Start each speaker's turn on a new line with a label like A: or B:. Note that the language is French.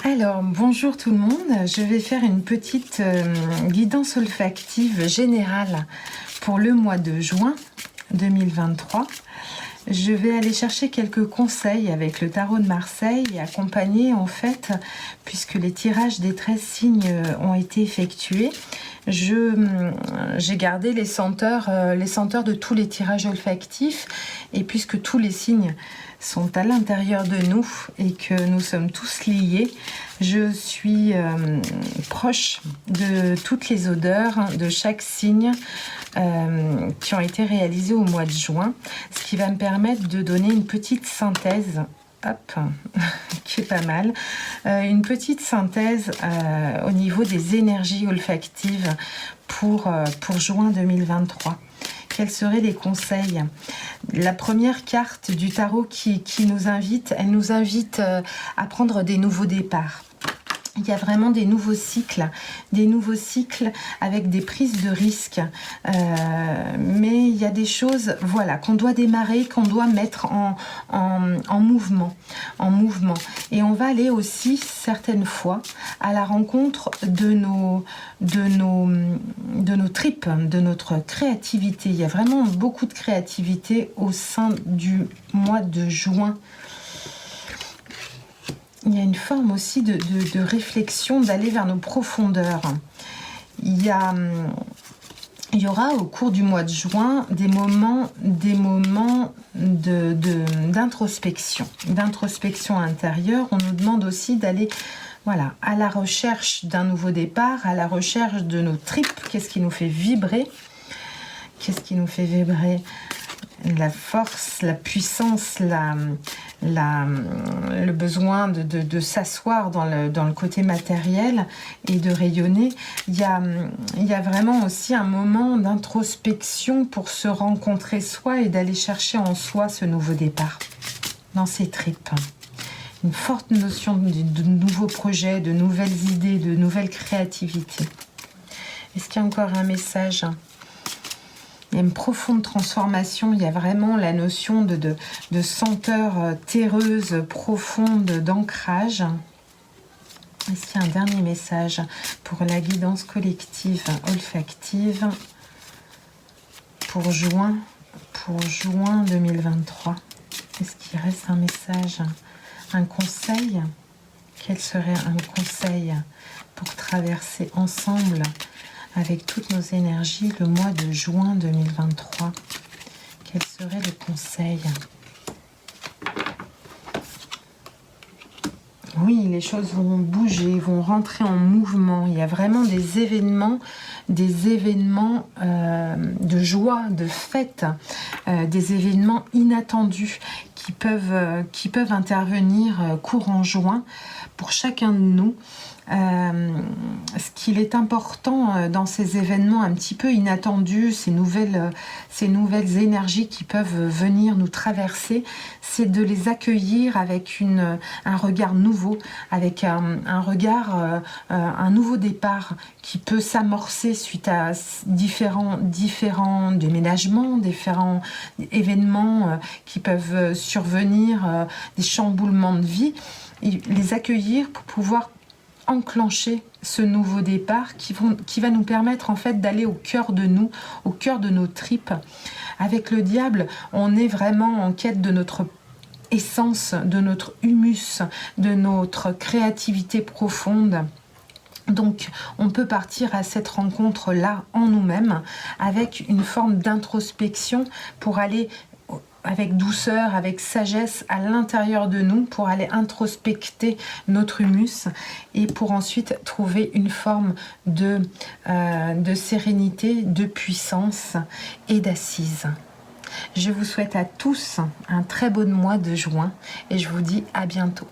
A: Alors, bonjour tout le monde. Je vais faire une petite guidance olfactive générale pour le mois de juin 2023. Je vais aller chercher quelques conseils avec le tarot de Marseille et accompagner en fait, puisque les tirages des 13 signes ont été effectués, j'ai gardé les senteurs de tous les tirages olfactifs, et puisque tous les signes sont à l'intérieur de nous et que nous sommes tous liés, je suis proche de toutes les odeurs de chaque signe qui ont été réalisées au mois de juin, ce qui va me permettre de donner une petite synthèse, hop, qui est pas mal, une petite synthèse au niveau des énergies olfactives pour juin 2023. Quels seraient les conseils? La première carte du tarot qui nous invite, elle nous invite à prendre des nouveaux départs. Il y a vraiment des nouveaux cycles avec des prises de risques. Mais il y a des choses, voilà, qu'on doit démarrer, qu'on doit mettre en mouvement. Et on va aller aussi, certaines fois, à la rencontre de nos tripes, de notre créativité. Il y a vraiment beaucoup de créativité au sein du mois de juin. Il y a une forme aussi de réflexion, d'aller vers nos profondeurs. Il y aura au cours du mois de juin des moments d'introspection intérieure. On nous demande aussi d'aller à la recherche d'un nouveau départ, à la recherche de nos tripes. Qu'est-ce qui nous fait vibrer? La force, la puissance, le besoin de s'asseoir dans le côté matériel et de rayonner. Il y a vraiment aussi un moment d'introspection pour se rencontrer soi et d'aller chercher en soi ce nouveau départ dans ses tripes. Une forte notion de nouveaux projets, de nouvelles idées, de nouvelles créativités. Est-ce qu'il y a encore un message ? Il y a une profonde transformation, il y a vraiment la notion de senteur terreuse, profonde, d'ancrage. Est-ce qu'il y a un dernier message pour la guidance collective olfactive pour juin 2023? Est-ce qu'il reste un message, un conseil? Quel serait un conseil pour traverser ensemble avec toutes nos énergies le mois de juin 2023? Quels seraient les conseils? Oui, les choses vont bouger, vont rentrer en mouvement. Il y a vraiment des événements de joie, de fête, des événements inattendus qui peuvent intervenir courant juin pour chacun de nous. Ce qu'il est important dans ces événements un petit peu inattendus, ces nouvelles énergies qui peuvent venir nous traverser, c'est de les accueillir avec un regard nouveau, avec un regard, un nouveau départ qui peut s'amorcer suite à différents déménagements, différents événements qui peuvent survenir, des chamboulements de vie, et les accueillir pour pouvoir enclencher ce nouveau départ qui va nous permettre en fait d'aller au cœur de nous, au cœur de nos tripes. Avec le diable, on est vraiment en quête de notre essence, de notre humus, de notre créativité profonde. Donc, on peut partir à cette rencontre-là en nous-mêmes avec une forme d'introspection pour aller avec douceur, avec sagesse à l'intérieur de nous, pour aller introspecter notre humus et pour ensuite trouver une forme de sérénité, de puissance et d'assise. Je vous souhaite à tous un très bon mois de juin et je vous dis à bientôt.